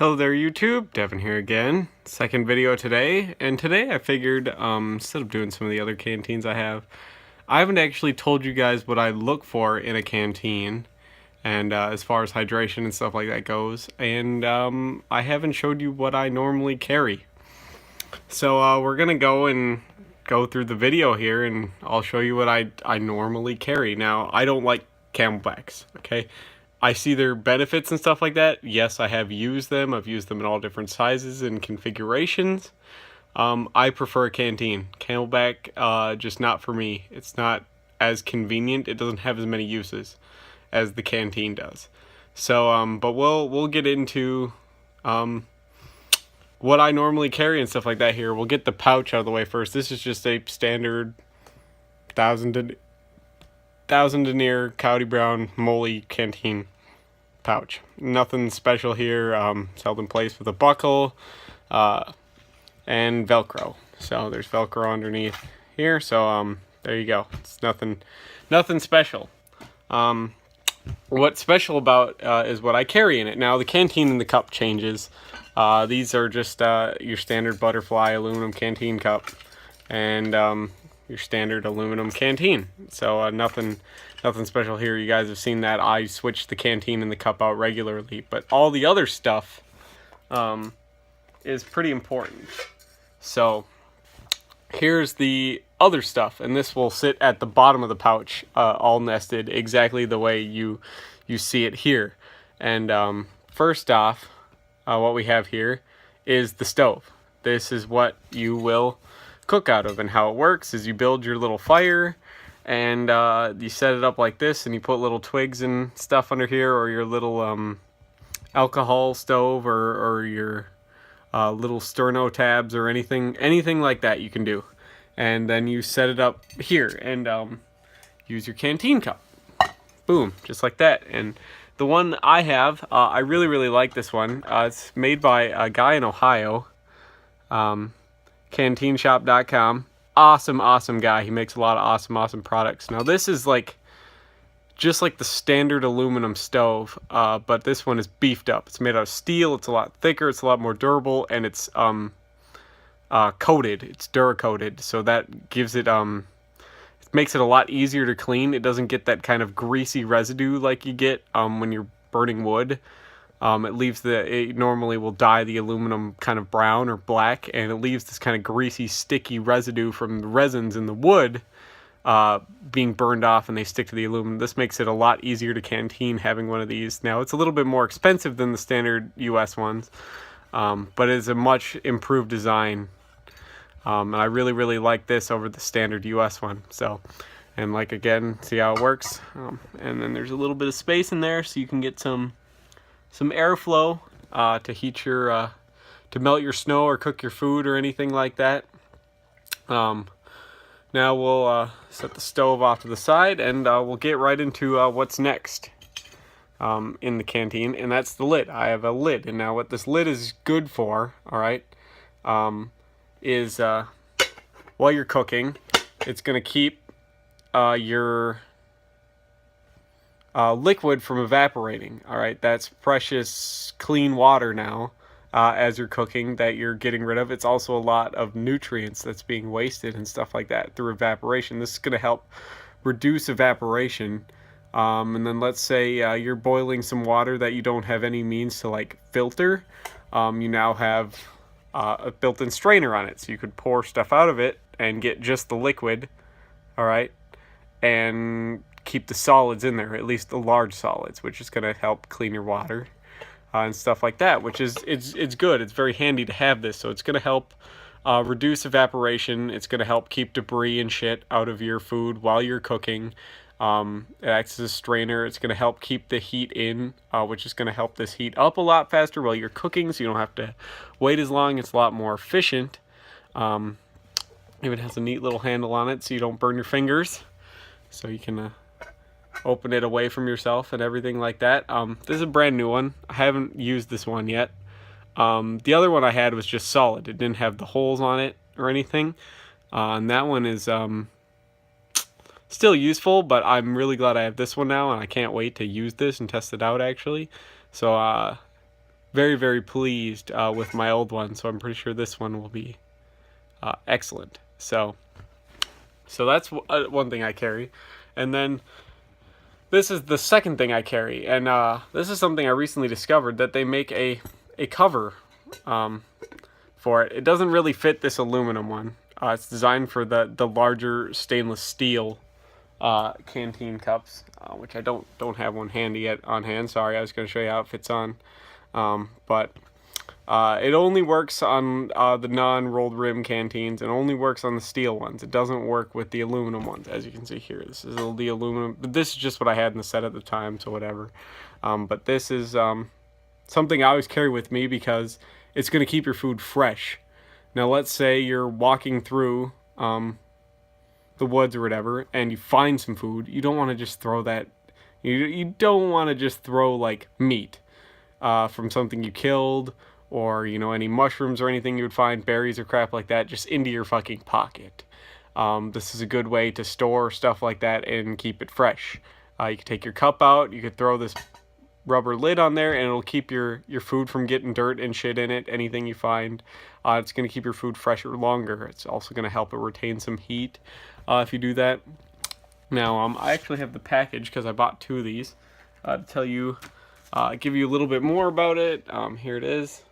Hello there YouTube, Devin here again. Second video today, and today I figured instead of doing some of the other canteens I haven't actually told you guys what I look for in a canteen, and as far as hydration and stuff like that goes, and I haven't showed you what I normally carry. So we're gonna go through the video here, and I'll show you what I normally carry. Now, I don't like Camelbacks, okay? I see their benefits and stuff like that. Yes, I have used them. I've used them in all different sizes and configurations. I prefer a Canteen. Camelback, just not for me. It's not as convenient. It doesn't have as many uses as the Canteen does. So, but we'll get into what I normally carry and stuff like that here. We'll get the pouch out of the way first. This is just a standard 1000 denier Coyote Brown Moly Canteen pouch. Nothing special here. It's held in place with a buckle and Velcro. So there's Velcro underneath here. So there you go. It's nothing special. What's special about is what I carry in it. Now the canteen and the cup changes. These are just your standard butterfly aluminum canteen cup and your standard aluminum canteen. So nothing special here. You guys have seen that I switch the canteen and the cup out regularly, but all the other stuff is pretty important. So here's the other stuff, and this will sit at the bottom of the pouch, all nested exactly the way you see it here. And first off, what we have here is the stove. This is what you will cook out of, and how it works is you build your little fire, and you set it up like this, and you put little twigs and stuff under here, or your little alcohol stove, or your little sterno tabs, or anything like that you can do. And then you set it up here, and use your canteen cup. Boom, just like that. And the one I have, I really like this one. It's made by a guy in Ohio, canteenshop.com. Awesome guy. He makes a lot of awesome products. Now this is just like the standard aluminum stove, but this one is beefed up. It's made out of steel. It's a lot thicker. It's a lot more durable, and it's coated. It's Duracoated, so that gives it makes it a lot easier to clean. It doesn't get that kind of greasy residue like you get when you're burning wood. It normally will dye the aluminum kind of brown or black, and it leaves this kind of greasy, sticky residue from the resins in the wood being burned off, and they stick to the aluminum. This makes it a lot easier to canteen having one of these. Now, it's a little bit more expensive than the standard US ones, but it's a much improved design. And I really like this over the standard US one. So, and again, see how it works. And then there's a little bit of space in there, so you can get some airflow to heat your to melt your snow or cook your food or anything like that. Now we'll set the stove off to the side, and we'll get right into what's next in the canteen, and that's the lid. I have a lid, and now what this lid is good for, all right, is while you're cooking, it's going to keep your liquid from evaporating. All right, that's precious clean water now as you're cooking that you're getting rid of. It's also a lot of nutrients that's being wasted and stuff like that through evaporation. This is going to help reduce evaporation. And then let's say you're boiling some water that you don't have any means to filter. You now have a built-in strainer on it, so you could pour stuff out of it and get just the liquid, all right, and keep the solids in there, at least the large solids, which is going to help clean your water and stuff like that, which is it's good. It's very handy to have this. So it's going to help reduce evaporation. It's going to help keep debris and shit out of your food while you're cooking. It acts as a strainer. It's going to help keep the heat in, which is going to help this heat up a lot faster while you're cooking, so you don't have to wait as long. It's a lot more efficient. Even has a neat little handle on it so you don't burn your fingers. So you can open it away from yourself and everything like that. This is a brand new one. I haven't used this one yet. The other one I had was just solid. It didn't have the holes on it or anything. And that one is still useful, but I'm really glad I have this one now, and I can't wait to use this and test it out actually. So very, very pleased with my old one, so I'm pretty sure this one will be excellent. So that's one thing I carry. And then this is the second thing I carry, and this is something I recently discovered, that they make a cover for it. It doesn't really fit this aluminum one. It's designed for the larger stainless steel canteen cups, which I don't have one handy yet on hand. Sorry, I was going to show you how it fits on, but it only works on the non-rolled rim canteens, and only works on the steel ones. It doesn't work with the aluminum ones, as you can see here. This is the aluminum, but this is just what I had in the set at the time, so whatever. But this is something I always carry with me because it's going to keep your food fresh. Now, let's say you're walking through the woods or whatever, and you find some food. You don't want to just throw that. You don't want to just throw like meat from something you killed, or any mushrooms or anything you would find, berries or crap like that, just into your fucking pocket. This is a good way to store stuff like that and keep it fresh. You could take your cup out. You could throw this rubber lid on there, and it'll keep your food from getting dirt and shit in it, anything you find. It's going to keep your food fresher longer. It's also going to help it retain some heat if you do that. Now, I actually have the package because I bought 2 of these to tell you, give you a little bit more about it. Here it is.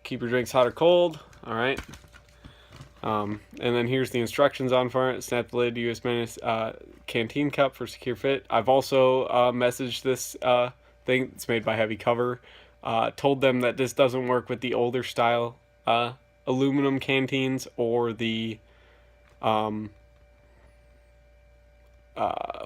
Keep your drinks hot or cold. All right. And then here's the instructions on for it. Snap the lid, US canteen cup for secure fit. I've also messaged this thing. It's made by Heavy Cover. Told them that this doesn't work with the older style aluminum canteens or the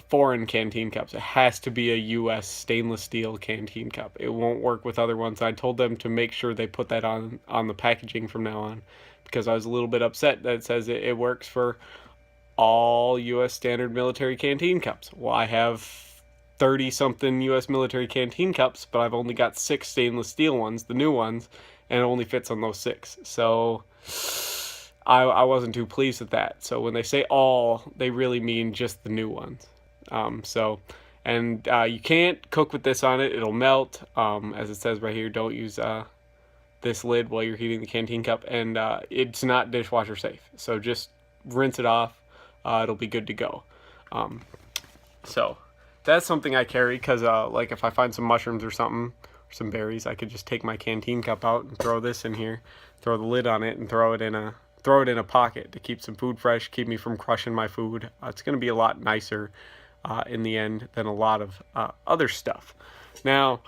foreign canteen cups. It has to be a US stainless steel canteen cup. It won't work with other ones. I told them to make sure they put that on the packaging from now on, because I was a little bit upset that it says it works for all US standard military canteen cups. Well, I have 30-something US military canteen cups, but I've only got 6 stainless steel ones, the new ones, and it only fits on those 6. So I wasn't too pleased with that. So when they say all, they really mean just the new ones. You can't cook with this on it. It'll melt. As it says right here, don't use this lid while you're heating the canteen cup, and it's not dishwasher safe. So just rinse it off. It'll be good to go. So that's something I carry because like if I find some mushrooms or something, or some berries, I could just take my canteen cup out and throw this in here, throw the lid on it, and throw it in a pocket to keep some food fresh, keep me from crushing my food. It's going to be a lot nicer in the end than a lot of other stuff. Now,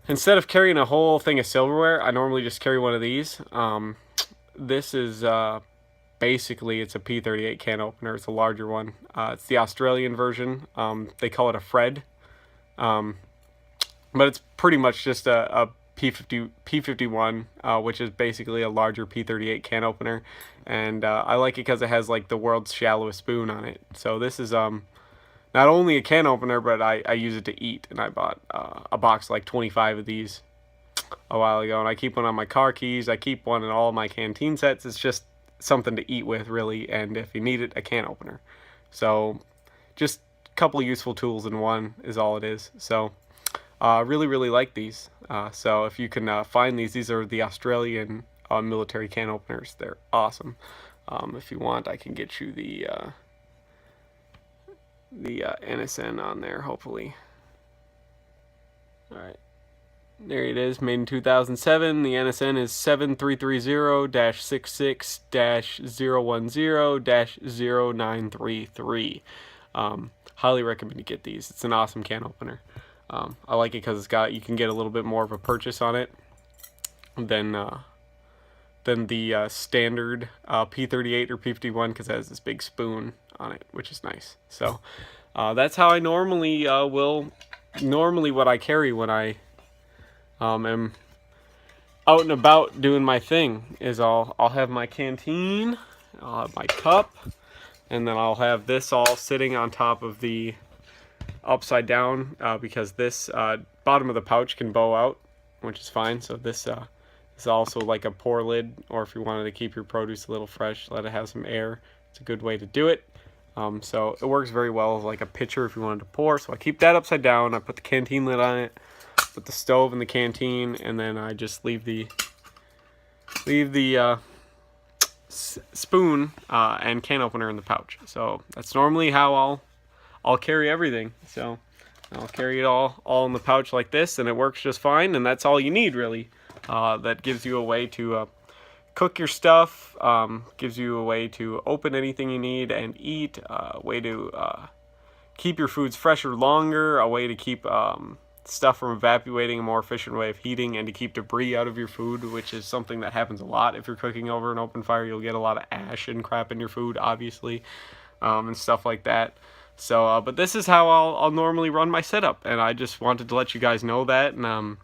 instead of carrying a whole thing of silverware, I normally just carry one of these. This is basically, it's a P38 can opener. It's a larger one. It's the Australian version. They call it a Fred. But it's pretty much just a P51, which is basically a larger P38 can opener. And I like it because it has like the world's shallowest spoon on it. So this is not only a can opener, but I use it to eat. And I bought a box like 25 of these a while ago. And I keep one on my car keys. I keep one in all my canteen sets. It's just something to eat with, really. And if you need it, a can opener. So just a couple of useful tools in one is all it is. So really, really like these. So if you can find these are the Australian military can openers. They're awesome. If you want, I can get you the NSN on there, hopefully. All right. There it is, made in 2007. The NSN is 7330-66-010-09333. Highly recommend you get these. It's an awesome can opener. I like it because you can get a little bit more of a purchase on it than the standard P38 or P51, because it has this big spoon on it, which is nice. So that's how I normally what I carry when I am out and about doing my thing is I'll have my canteen, I'll have my cup, and then I'll have this all sitting on top of the upside down because this bottom of the pouch can bow out, which is fine. So this is also like a pour lid, or if you wanted to keep your produce a little fresh, let it have some air, it's a good way to do it. So it works very well as like a pitcher if you wanted to pour. So I keep that upside down, I put the canteen lid on it, with the stove and the canteen, and then I just leave the spoon and can opener in the pouch. So that's normally how I'll carry everything. So I'll carry it all in the pouch like this, and it works just fine. And that's all you need, really. That gives you a way to cook your stuff, gives you a way to open anything you need and eat, a way to keep your foods fresher longer, a way to keep stuff from evaporating, a more efficient way of heating, and to keep debris out of your food, which is something that happens a lot. If you're cooking over an open fire, you'll get a lot of ash and crap in your food, obviously, and stuff like that. So, but this is how I'll normally run my setup, and I just wanted to let you guys know that, and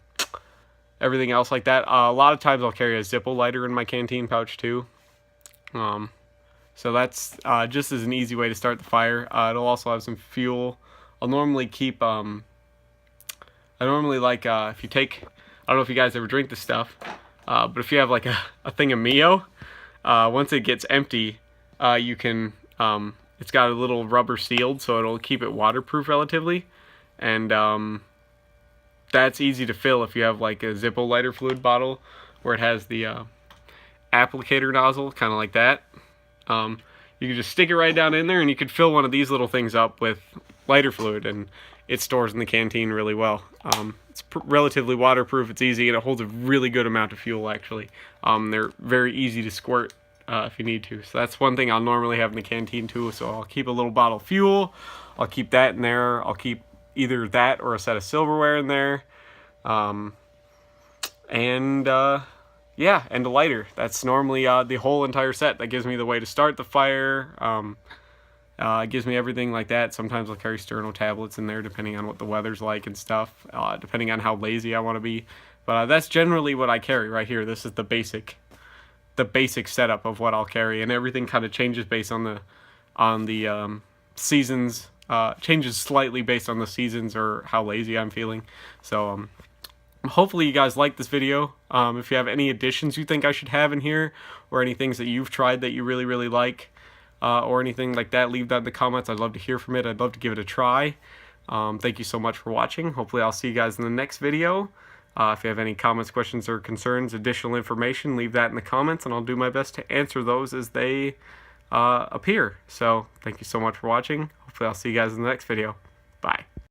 everything else like that. A lot of times I'll carry a Zippo lighter in my canteen pouch too. So that's just as an easy way to start the fire. It'll also have some fuel. I'll normally keep, I normally like, if you take, I don't know if you guys ever drink this stuff, but if you have like a thing of Mio, once it gets empty, you can, it's got a little rubber sealed, so it'll keep it waterproof relatively. And that's easy to fill if you have like a Zippo lighter fluid bottle where it has the applicator nozzle, kind of like that. You can just stick it right down in there, and you could fill one of these little things up with lighter fluid, and it stores in the canteen really well. It's relatively waterproof, it's easy, and it holds a really good amount of fuel, actually. They're very easy to squirt if you need to. So that's one thing I'll normally have in the canteen too. So I'll keep a little bottle of fuel, I'll keep that in there, I'll keep either that or a set of silverware in there, yeah, and a lighter. That's normally the whole entire set. That gives me the way to start the fire. It gives me everything like that. Sometimes I'll carry sterno tablets in there depending on what the weather's like and stuff, depending on how lazy I want to be. But that's generally what I carry right here. This is the basic setup of what I'll carry, and everything kind of changes based on the seasons. Changes slightly based on the seasons or how lazy I'm feeling. So hopefully you guys like this video. If you have any additions you think I should have in here, or any things that you've tried that you really like, or anything like that, leave that in the comments. I'd love to hear from it. I'd love to give it a try. Thank you so much for watching. Hopefully I'll see you guys in the next video. If you have any comments, questions, or concerns, additional information, leave that in the comments, and I'll do my best to answer those as they appear. So thank you so much for watching. Hopefully I'll see you guys in the next video.